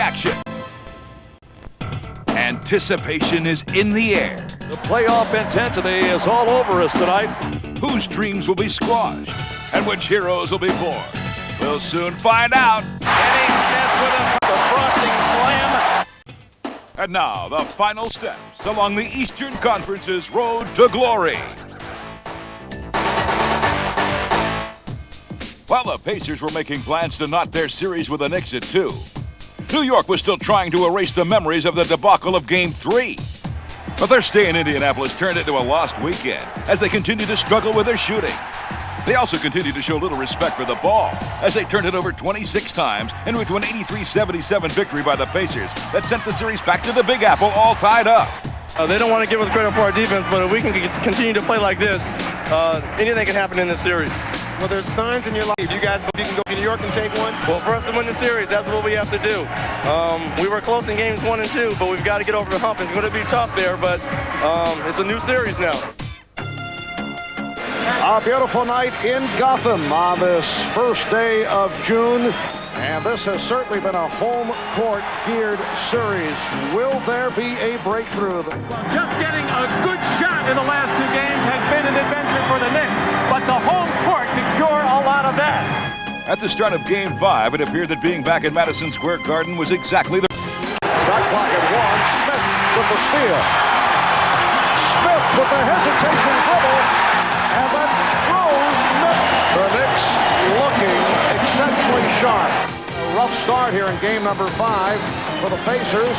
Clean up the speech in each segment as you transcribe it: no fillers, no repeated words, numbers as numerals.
action. Anticipation is in the air. The playoff intensity is all over us tonight. Whose dreams will be squashed and which heroes will be born? We'll soon find out. Kenny Smith with the frosting slam. And now, the final steps along the Eastern Conference's road to glory. While the Pacers were making plans to knot their series with the Knicks at 2, New York was still trying to erase the memories of the debacle of Game 3. But their stay in Indianapolis turned into a lost weekend as they continued to struggle with their shooting. They also continued to show little respect for the ball as they turned it over 26 times into an 83-77 victory by the Pacers that sent the series back to the Big Apple all tied up. They don't want to give us credit for our defense, but if we can continue to play like this, anything can happen in this series. Well, there's signs in your life. You guys can go to New York and take one. Well, for us to win the series, that's what we have to do. We were close in games 1 and 2, but we've got to get over the hump. It's going to be tough there, but it's a new series now. A beautiful night in Gotham on this first day of June. And this has certainly been a home court geared series. Will there be a breakthrough? Just getting a good shot in the last 2 games has been an adventure for the Knicks, but the home court can cure a lot of that. At the start of Game 5, it appeared that being back in Madison Square Garden was exactly the... Shot clock at 1. Smith with the steal. Smith with the hesitation dribble. And then throws Smith. The Knicks looking exceptionally sharp. A rough start here in game number 5 for the Pacers.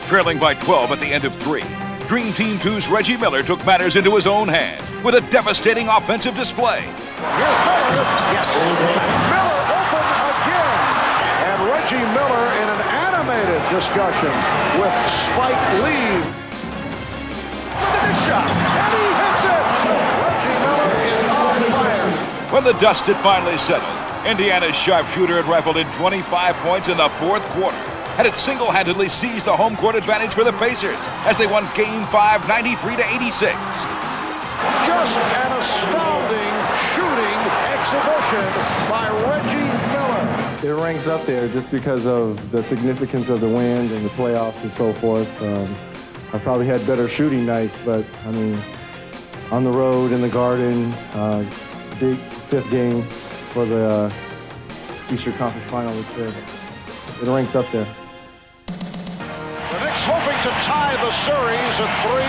Trailing by 12 at the end of 3. Dream Team 2's Reggie Miller took matters into his own hands with a devastating offensive display. Here's Miller. Yes. Miller open again. And Reggie Miller in an animated discussion with Spike Lee. Look at this shot. And he hits it. Reggie Miller is on fire. When the dust had finally settled, Indiana's sharpshooter had rifled in 25 points in the 4th quarter, and it single-handedly seized the home court advantage for the Pacers as they won Game 5 93-86. Just an astounding shooting exhibition by Reggie Miller. It ranks up there just because of the significance of the win and the playoffs and so forth. I probably had better shooting nights, but I mean, on the road, in the Garden, big 5th game for the Eastern Conference Final. It ranks up there. The Knicks hoping to tie the series at 3.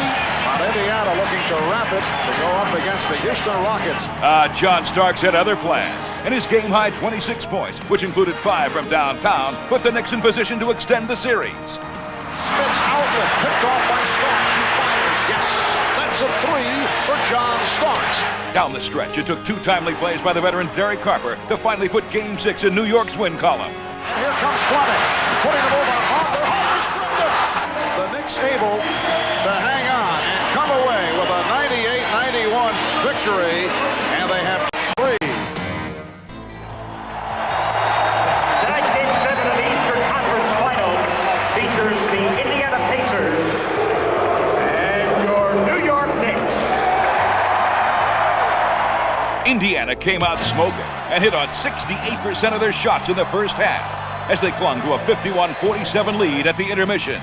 On Indiana looking to wrap it to go up against the Houston Rockets. John Starks had other plans, and his game-high 26 points, which included 5 from downtown, put the Knicks in position to extend the series. Smith's outlet picked off by Starks. He fires. Yes, that's a 3 for John Starks. Down the stretch, it took 2 timely plays by the veteran Derek Harper to finally put Game 6 in New York's win column. And here comes Fleming, putting the move on Harper. Harper stripped it. The Knicks able to hang on and come away with a 98-91 victory, and they have 3. Tonight's Game 7 of the Eastern Conference Finals features the Indiana Pacers and your New York Knicks. Indiana came out smoking and hit on 68% of their shots in the first half as they clung to a 51-47 lead at the intermission.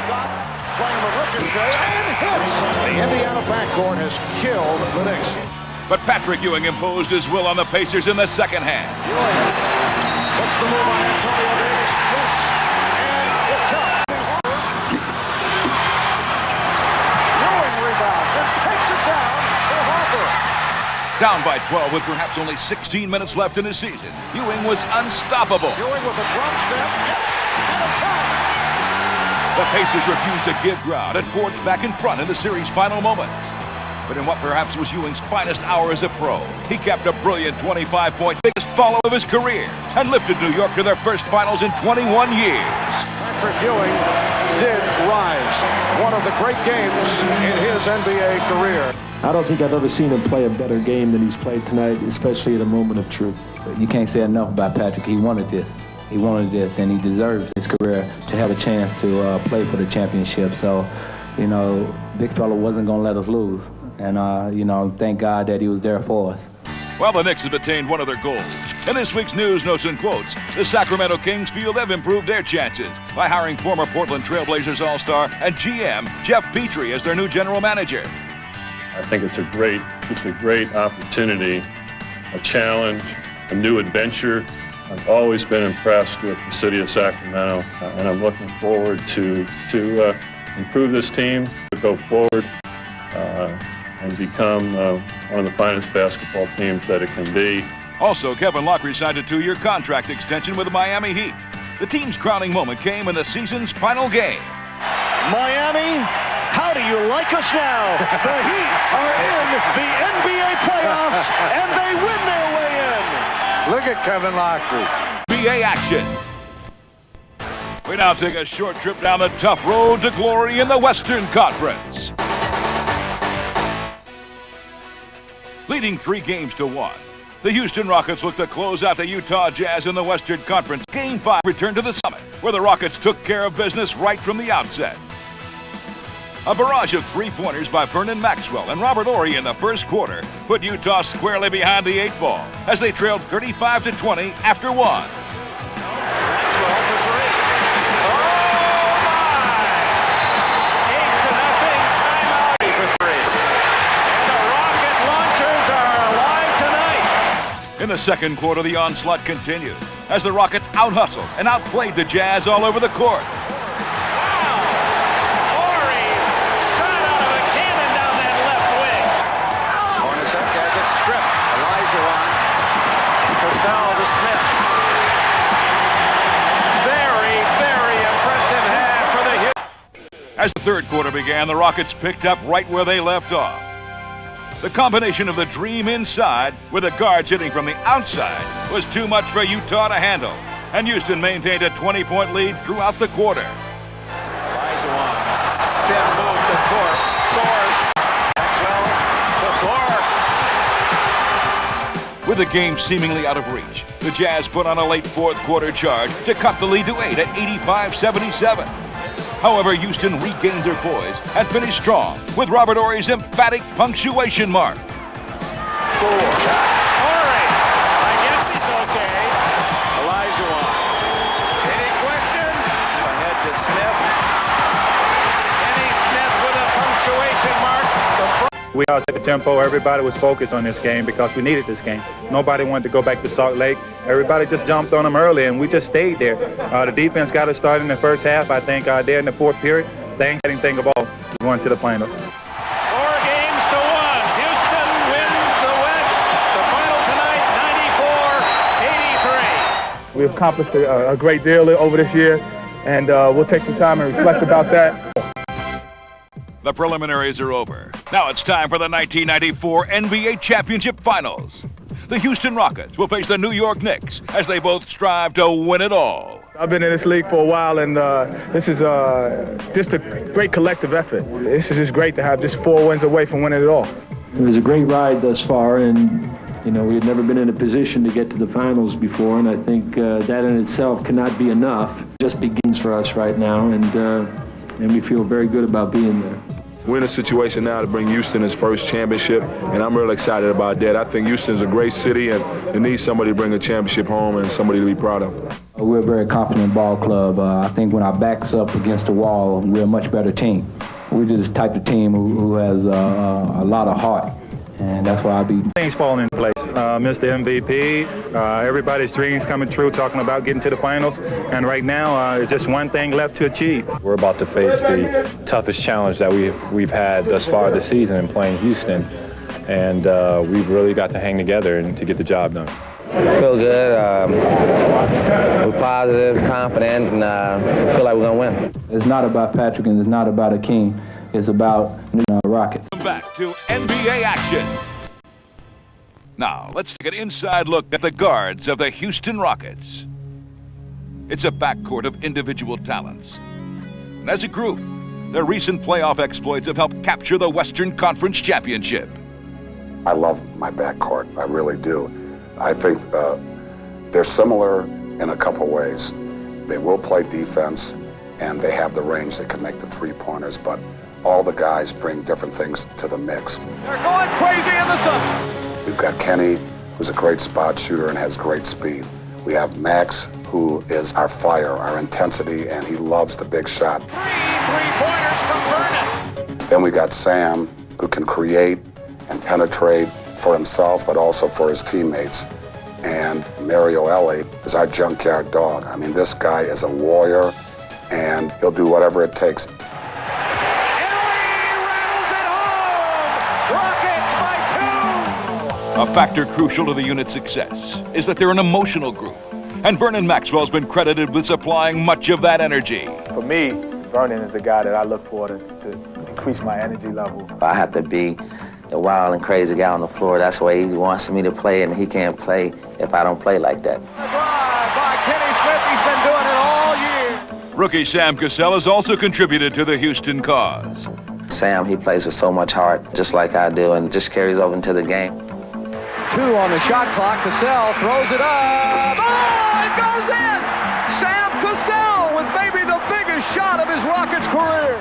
Scott playing the ricochet and hits. The Indiana backcourt has killed the Knicks. But Patrick Ewing imposed his will on the Pacers in the second half. Ewing puts the move on Antonio Davis. Yes, and it counts. Ewing rebounds and takes it down for Harper. Down by 12 with perhaps only 16 minutes left in the season, Ewing was unstoppable. Ewing with a drum step. Yes, and a count. The Pacers refused to give ground and forged back in front in the series' final moments. But in what perhaps was Ewing's finest hour as a pro, he capped a brilliant 25-point biggest follow of his career and lifted New York to their first finals in 21 years. Patrick Ewing did rise. One of the great games in his NBA career. I don't think I've ever seen him play a better game than he's played tonight, especially at a moment of truth. You can't say enough about Patrick. He wanted this. He wanted this, and he deserves his career to have a chance to play for the championship. So, you know, big fella wasn't going to let us lose. And, you know, thank God that he was there for us. Well, the Knicks have attained one of their goals, In this week's News, Notes, and Quotes, the Sacramento Kings feel they've improved their chances by hiring former Portland Trailblazers All-Star and GM Jeff Petrie as their new general manager. I think it's a great opportunity, a challenge, a new adventure. I've always been impressed with the city of Sacramento, and I'm looking forward to improve this team, to go forward and become one of the finest basketball teams that it can be. Also, Kevin Lockery signed a 2-year contract extension with the Miami Heat. The team's crowning moment came in the season's final game. Miami, how do you like us now? The Heat are in the NBA playoffs, and they win their way in. Look at Kevin Lockery. NBA action. We now take a short trip down the tough road to glory in the Western Conference. Leading 3 games to 1, the Houston Rockets look to close out the Utah Jazz in the Western Conference. Game 5 returned to the Summit, where the Rockets took care of business right from the outset. A barrage of 3-pointers by Vernon Maxwell and Robert Horry in the first quarter put Utah squarely behind the 8 ball as they trailed 35-20 after 1. Maxwell for 3. Oh my! 8-0 timeout for 3. And the rocket launchers are alive tonight. In the second quarter, the onslaught continued as the Rockets out-hustled and outplayed the Jazz all over the court. To Smith. Very impressive half for the Houston. As the third quarter began, the Rockets picked up right where they left off. The combination of the dream inside with the guards hitting from the outside was too much for Utah to handle, and Houston maintained a 20-point lead throughout the quarter. Olajuwon, spin move to Thorpe, scores. Maxwell to Thorpe. With the game seemingly out of reach, the Jazz put on a late fourth quarter charge to cut the lead to 8 at 85-77. However, Houston regained their poise and finished strong with Robert Horry's emphatic punctuation mark. Horry, I guess he's okay. Olajuwon, any questions? Ahead to Smith. Kenny Smith with a punctuation mark. We all set the tempo. Everybody was focused on this game because we needed this game. Nobody wanted to go back to Salt Lake. Everybody just jumped on them early, and we just stayed there. The defense got us started in the first half. I think there in the fourth period, the exciting thing of all, going to the finals. 4 games to 1. Houston wins the West. The final tonight, 94-83. We accomplished a great deal over this year, and we'll take some time and reflect about that. The preliminaries are over. Now it's time for the 1994 NBA Championship Finals. The Houston Rockets will face the New York Knicks as they both strive to win it all. I've been in this league for a while, and this is just a great collective effort. This is just great to have just 4 wins away from winning it all. It was a great ride thus far, and we had never been in a position to get to the finals before, and I think that in itself cannot be enough. It just begins for us right now, and we feel very good about being there. We're in a situation now to bring Houston his first championship, and I'm really excited about that. I think Houston's a great city, and it needs somebody to bring a championship home and somebody to be proud of. We're a very confident ball club. I think when our back's up against the wall, we're a much better team. We're just the type of team who has a lot of heart, and that's why I be. Things falling in place. Mr. MVP, everybody's dreams coming true, talking about getting to the finals, and right now it's just one thing left to achieve. We're about to face the toughest challenge that we've had thus far this season in playing Houston, and we've really got to hang together and to get the job done. I feel good. We're positive, confident, and I feel like we're going to win. It's not about Patrick, and it's not about Akeem. It's about Rockets. Back to NBA action. Now, let's take an inside look at the guards of the Houston Rockets. It's a backcourt of individual talents. And as a group, their recent playoff exploits have helped capture the Western Conference Championship. I love my backcourt, I really do. I think they're similar in a couple ways. They will play defense, and they have the range that can make the three-pointers, but all the guys bring different things to the mix. They're going crazy in the zone. We've got Kenny, who's a great spot shooter and has great speed. We have Max, who is our fire, our intensity, and he loves the big shot. Three-pointers from Vernon. Then we got Sam, who can create and penetrate for himself, but also for his teammates. And Mario Ellie is our junkyard dog. I mean, this guy is a warrior, and he'll do whatever it takes. A factor crucial to the unit's success is that they're an emotional group, and Vernon Maxwell's been credited with supplying much of that energy. For me, Vernon is the guy that I look for to increase my energy level. I have to be the wild and crazy guy on the floor. That's why he wants me to play, and he can't play if I don't play like that. By Kenny Smith, he's been doing it all year. Rookie Sam Cassell has also contributed to the Houston cause. Sam, he plays with so much heart, just like I do, and just carries over into the game. 2 on the shot clock. Cassell throws it up. Oh, it goes in! Sam Cassell with maybe the biggest shot of his Rockets career.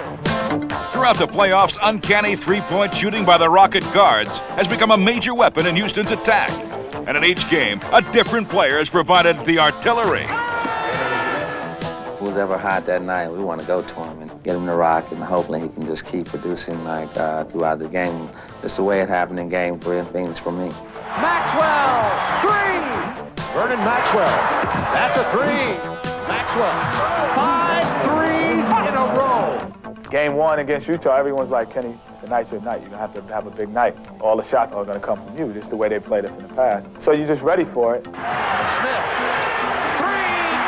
Throughout the playoffs, uncanny three-point shooting by the Rocket guards has become a major weapon in Houston's attack. And in each game, a different player has provided the artillery. Who's ever hot that night, we want to go to him and get him the rock, and hopefully he can just keep producing like throughout the game. It's the way it happened in Game 3 in Phoenix for me. Maxwell, 3. Vernon Maxwell, that's a 3. Maxwell, 5 threes in a row. Game 1 against Utah, everyone's like, Kenny, tonight's your night. You're going to have a big night. All the shots are going to come from you. This is the way they played us in the past. So you're just ready for it. Smith. 3.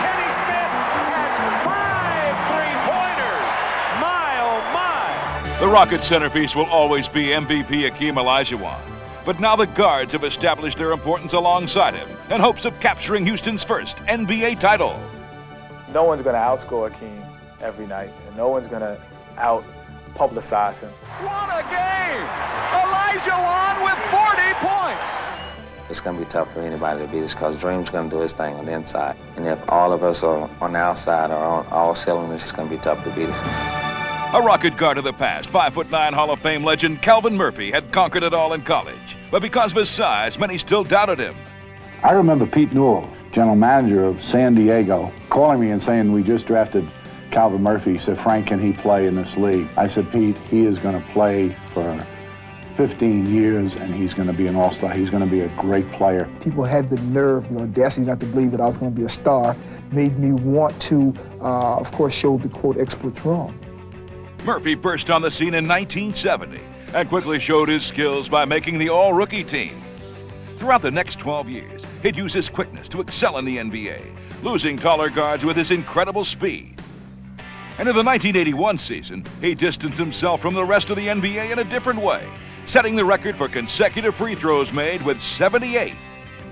Kenny Smith has 5 3-pointers. My, oh, my. The Rocket centerpiece will always be MVP Hakeem Olajuwon. But now the guards have established their importance alongside him in hopes of capturing Houston's first NBA title. No one's going to outscore Hakeem every night, and no one's going to out-publicize him. What a game! Olajuwon with 40 points. It's going to be tough for anybody to beat us because Dream's going to do his thing on the inside. And if all of us are on the outside or on all cylinders, it's going to be tough to beat us. A Rocket guard of the past, 5'9" Hall of Fame legend Calvin Murphy had conquered it all in college. But because of his size, many still doubted him. I remember Pete Newell, general manager of San Diego, calling me and saying, we just drafted Calvin Murphy. He said, Frank, can he play in this league? I said, Pete, he is going to play for 15 years, and he's going to be an all-star. He's going to be a great player. People had the nerve, the audacity not to believe that I was going to be a star, made me want to, of course, show the, quote, experts wrong. Murphy burst on the scene in 1970 and quickly showed his skills by making the all-rookie team. Throughout the next 12 years, he'd use his quickness to excel in the NBA, losing taller guards with his incredible speed. And in the 1981 season, he distanced himself from the rest of the NBA in a different way, setting the record for consecutive free throws made with 78.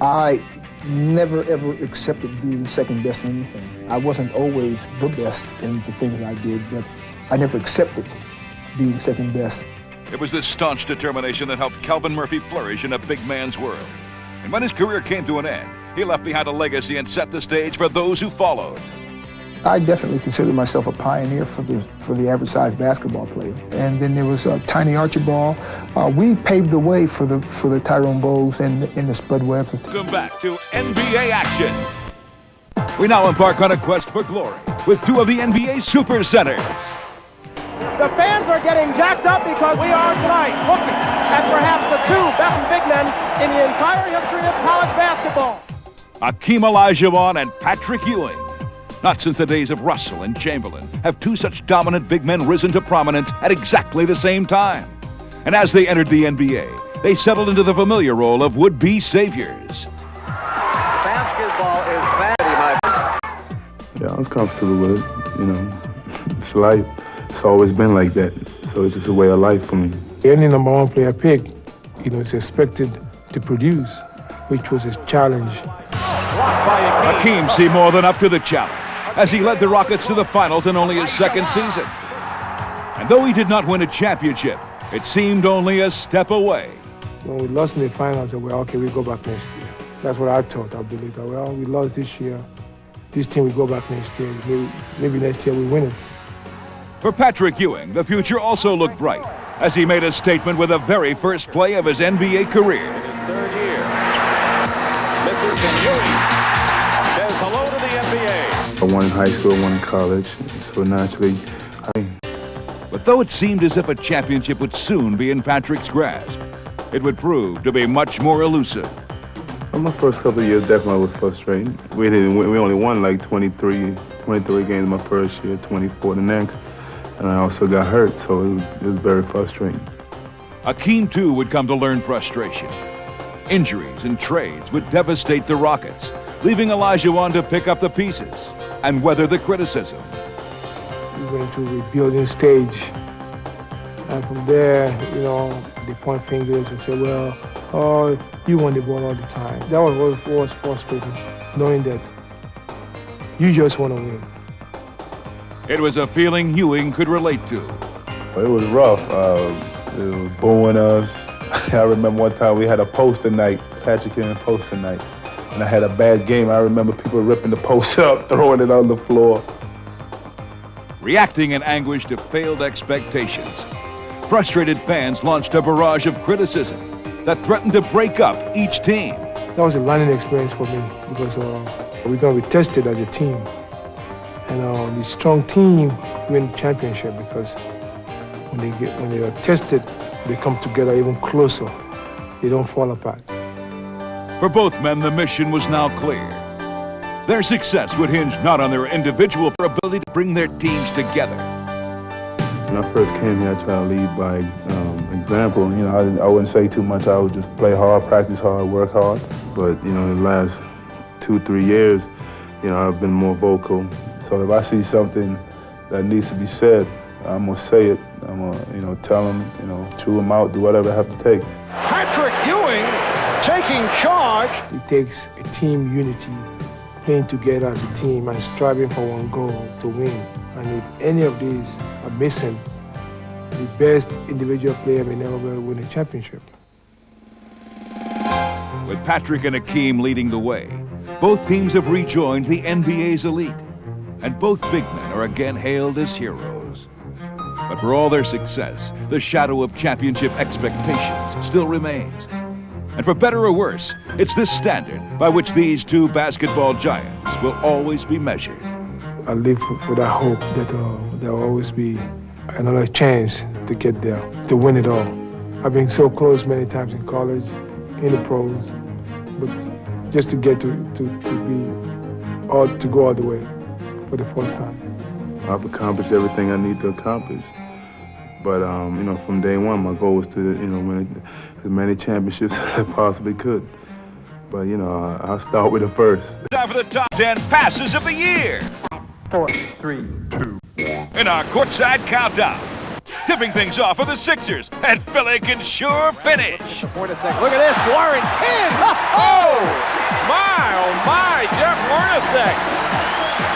I never, ever accepted being second best in anything. I wasn't always the best in the things I did, but I never accepted being second best. It was this staunch determination that helped Calvin Murphy flourish in a big man's world. And when his career came to an end, he left behind a legacy and set the stage for those who followed. I definitely consider myself a pioneer for the average-sized basketball player. And then there was Tiny Archibald. We paved the way for the Tyrone Bowles and the Spud Webbs. Welcome back to NBA action. We now embark on a quest for glory with 2 of the NBA super centers. The fans are getting jacked up because we are tonight looking at perhaps the 2 best big men in the entire history of college basketball. Hakeem Olajuwon and Patrick Ewing. Not since the days of Russell and Chamberlain have 2 such dominant big men risen to prominence at exactly the same time. And as they entered the NBA, they settled into the familiar role of would-be saviors. Basketball is vanity, my friend. Yeah, I was comfortable with it. You know, it's life. It's always been like that. So it's just a way of life for me. Any number 1 player pick, is expected to produce, which was his challenge. Hakeem seemed more than up to the challenge as he led the Rockets to the finals in only his 2nd season. And though he did not win a championship, it seemed only a step away. When we lost in the finals, I said, well, okay, we go back next year. That's what I thought. I believed that, well, we lost this year. This team, we go back next year. Maybe next year we win it. For Patrick Ewing, the future also looked bright as he made a statement with the very first play of his NBA career. His 3rd year. and Ewing says hello to the NBA. I won in high school, I won in college, so naturally, But though it seemed as if a championship would soon be in Patrick's grasp, it would prove to be much more elusive. well, my first couple of years definitely was frustrating. We only won like 23 games my first year, 24 the next, and I also got hurt, so it was very frustrating. Akeem, too, would come to learn frustration. Injuries and trades would devastate the Rockets, leaving Olajuwon to pick up the pieces and weather the criticism. We went through the rebuilding stage. And from there, they point fingers and say, well, oh, you won the ball all the time. That was frustrating, knowing that you just want to win. It was a feeling Ewing could relate to. It was rough. It was booing us. I remember one time we had a poster night, Patrick and poster night, and I had a bad game. I remember people ripping the poster up, throwing it on the floor. Reacting in anguish to failed expectations, frustrated fans launched a barrage of criticism that threatened to break up each team. That was a learning experience for me because we're going to be tested as a team. And the strong team win the championship because when they are tested, they come together even closer. They don't fall apart. For both men, the mission was now clear. Their success would hinge not on their individual ability to bring their teams together. When I first came here, I tried to lead by example. I wouldn't say too much. I would just play hard, practice hard, work hard. But, in the last 2-3 years, I've been more vocal. So if I see something that needs to be said, I'm going to say it. I'm going to tell them, chew them out, do whatever I have to take. Patrick Ewing taking charge. It takes a team unity, playing together as a team and striving for one goal to win. And if any of these are missing, the best individual player may never win a championship. With Patrick and Akeem leading the way, both teams have rejoined the NBA's elite, and both big men are again hailed as heroes. But for all their success, the shadow of championship expectations still remains. And for better or worse, it's this standard by which these two basketball giants will always be measured. I live for that hope that there will always be another chance to get there, to win it all. I've been so close many times in college, in the pros, but just to get to go all the way for the first time. I've accomplished everything I need to accomplish. But, from day one, my goal was to, win as many championships as I possibly could. But, I'll start with the first. Time for the top 10 passes of the year. 4, 3, 2, 1. In our courtside countdown, tipping things off for the Sixers, and Philly can sure finish. Look at this, Warren King! Oh, my, Jeff Hornacek.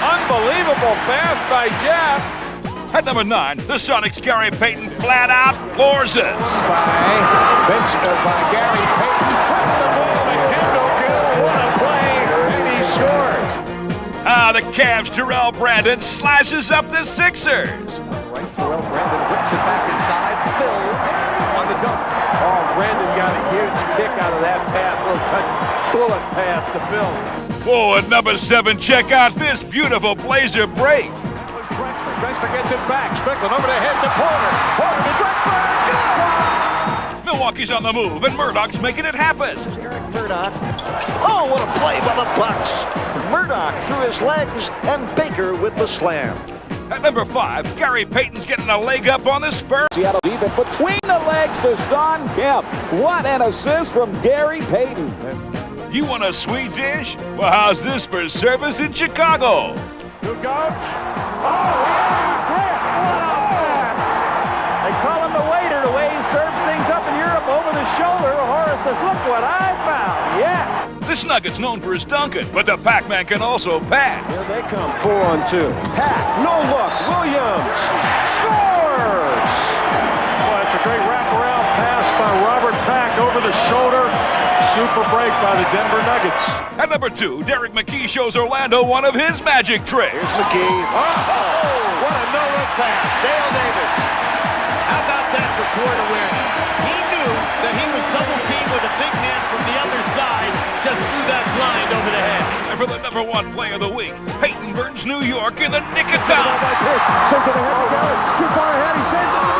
Unbelievable pass by Jeff. At number 9, the Sonics' Gary Payton flat out floors us. By Gary Payton. Put the ball to Kendall Gill. What a play, and he scores. The Cavs' Terrell Brandon slices up the Sixers. Right, Terrell Brandon whips it back inside. Phil on the dunk. Oh, Brandon got a huge kick out of that pass. Little touch, bullet pass to Phil. Oh, at number 7, check out this beautiful Blazer break. Drexler gets it back. Strickland over the head to Porter. Porter to Drexler. Milwaukee's on the move, and Murdoch's making it happen. Eric Murdoch. Oh, what a play by the Bucks. Murdoch through his legs, and Baker with the slam. At number 5, Gary Payton's getting a leg up on the Spurs. Seattle defense between the legs to Sean Kemp. What an assist from Gary Payton. You want a sweet dish? Well, how's this for service in Chicago? Who goes? They call him the waiter, the way he serves things up in Europe over the shoulder. Horace says, look what I found. Yeah. This Nugget's known for his dunking, but the Pac-Man can also pass. Here they come, 4-on-2. Pack, no look. Williams scores. Well, it's a great wraparound pass by Robert Pack over the shoulder. Super break by the Denver Nuggets. At number 2, Derek McKee shows Orlando one of his magic tricks. Here's McKee. Oh, what a no-look pass. Dale Davis. How about that for court awareness? He knew that he was double-teamed with a big man from the other side to just threw that blind over the head. And for the #1 play of the week, Peyton Burns, New York in the nick of time. Sent to the head of Garrett. Too far ahead. He saves it.